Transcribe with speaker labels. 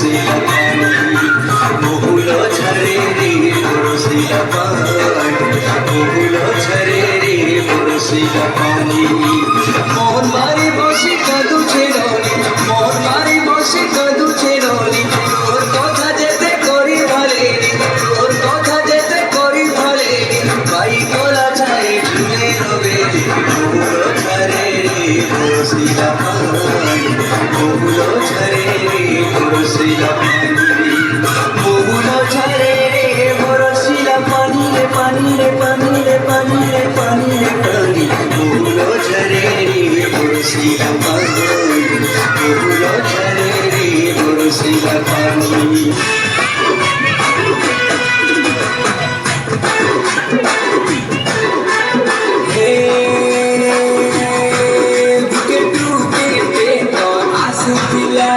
Speaker 1: বরসিলা পানি বহুল ঝরে রে বরসিলা পানি বহুল ঝরে রে বরসিলা পানি মোহন মারি বসে কাঁদুছে রনি মোহন মারি বসে কাঁদুছে রনি তোর কথা যেতে করি ভালে তোর কথা যেতে করি ভালে ভাই তোলা চাই ঝুলে রবে বহুল ঝরে রে বরসিলা পানি বহুল ঝরে রে বরসিলা পানি বহুল ঝরে রে বরসিলা পানি রে পানি রে পানি রে পানি রে পানি রে পানি বহুল ঝরে রে বরসিলা পানি বহুল ঝরে রে বরসিলা পানি বুকে টুকে তোর আসিলা